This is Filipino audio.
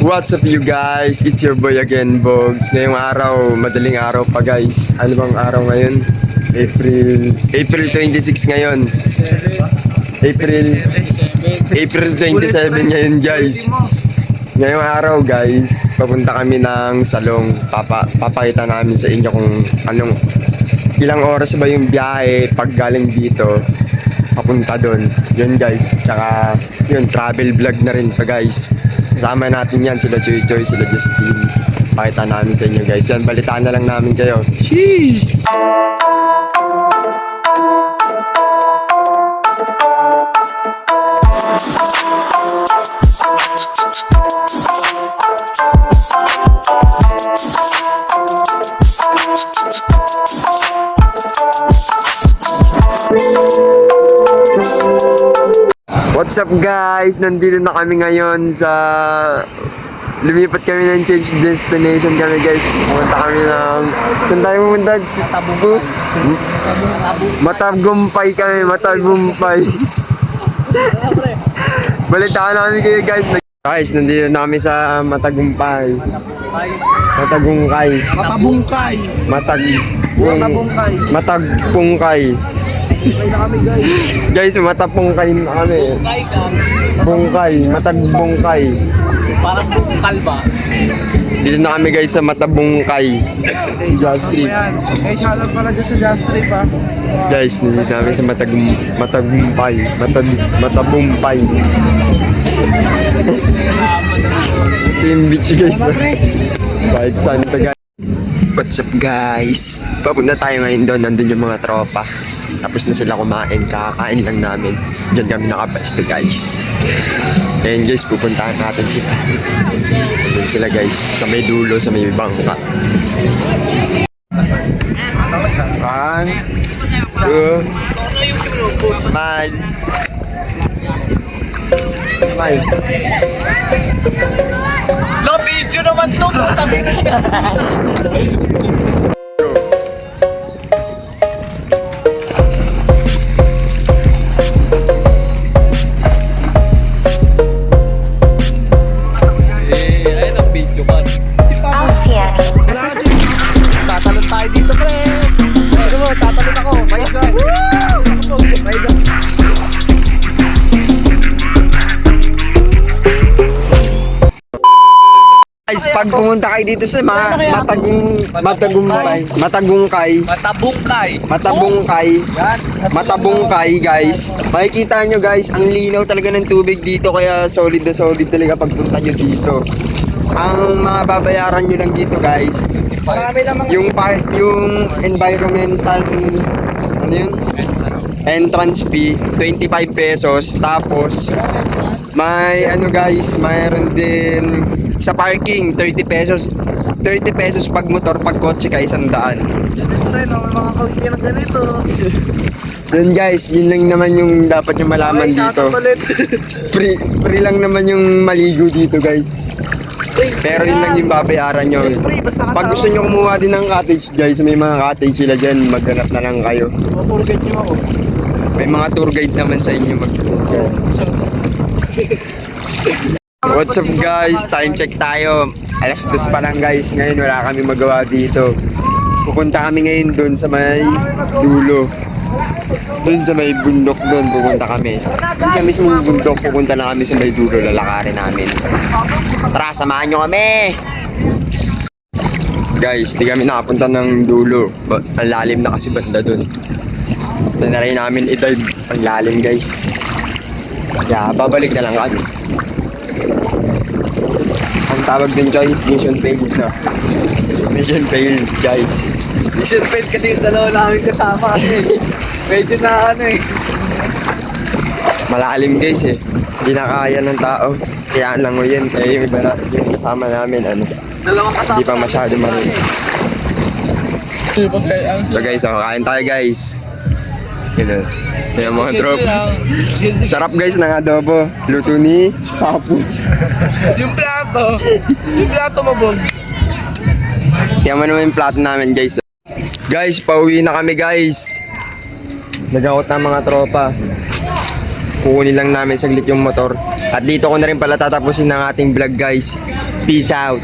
What's up you guys? It's your boy again, Bogs. Ngayong araw, madaling araw pa guys. Ano bang araw ngayon? April 26 ngayon. April 27 ngayon guys. Ngayong araw guys, papunta kami ng salong. Papakita namin sa inyo kung ilang oras ba yung biyahe pag galing dito papunta doon. Yun guys. Tsaka yun, travel vlog na rin to guys. Kasama natin yan, sila Joy Joy, sila Justin. Pakita namin sa inyo guys. Yan, balitaan na lang namin kayo. Sheesh! What's up guys? Nandito na kami ngayon sa... Lumipat kami ng change destination kami guys. Pumunta kami ng... Saan tayo pumunta? Matagumpay kami, Matagumpay. Balitaan namin kayo guys. Guys, nandito na kami sa Matagumpay. Matagungkay. Matabungkay. Matagpungkay. Guys, matapungkay na kami. Bungkay, matagbungkay. Parang bungkal ba? Dito na kami guys sa Matabungkay. Jazz Trip. Eh, shoutout pala dyan sa Jazz Trip ha. Guys, dito namin sa Matagumpay. Matabumpay. Ito yung beach guys. Kahit saan ito guys. What's up guys? Papunta tayo ngayon doon. Nandun yung mga tropa. Tapos na sila kumain, kakain lang namin. Diyan kami nakapesto guys. And guys, pupuntahan natin sila. Nandun sila guys, sa may dulo, sa may bangka. 1, 2, smile. Smile. No, video naman to. Tabi na niya. Tatalon tayo dito, pre. Ano mo, tatalon ako. My God. My God. Guys, pag pumunta kayo dito sa Matabungkay guys, makikita nyo guys, ang linaw talaga ng tubig dito, kaya solid na solid talaga pagpunta nyo dito. Ang mga babayaran nyo lang dito guys, yung environmental entrance fee 25 pesos, tapos may guys, mayroon din sa parking 30 pesos pag motor, pag kotse ka 100. Ganito rin, may mga kawiki na ganito. Yun guys, yun lang naman yung dapat nyo malaman dito. Free lang naman yung maligo dito guys. Pero yun lang yung babayaran nyo. Pag gusto nyo kumuha din ng cottage guys, may mga cottage sila dyan, maghanap na lang kayo. Tour guide nyo ako. May mga tour guide naman sa inyo What's up guys? Time check tayo. Alas 2 pa lang guys. Ngayon wala kami magawa dito. Pupunta kami ngayon doon sa may dulo. Doon sa may bundok doon pupunta kami. Doon sa mismong bundok, pupunta na kami sa may dulo. Lalakarin namin. Tara, samahan nyo kami! Guys, di kami nakapunta ng dulo. Ang lalim na kasi banda doon. Tinry namin i-dive. Ang lalim guys. Kaya babalik na lang kami. Ang tawag din dyan, mission failed na. Mission failed guys. Mission failed kasi yung dalawa namin kasama kasi. Medyo na Malalim guys eh. Hindi na kaya ng tao. Kaya lang mo yan. Eh yung iba na, yung kasama namin dalawang kasama. hindi pa masyado marunong. So guys, kain tayo guys. Yun. Yung mga trop. Sarap guys ng adobo. Luto ni Papu. Yung plato mo, Bob. Yan mo naman yung plato namin guys. Guys, pauwi na kami guys. Nag-out na mga tropa. kukunin lang namin saglit yung motor. At dito ko na rin pala tatapusin ng ating vlog guys. Peace out.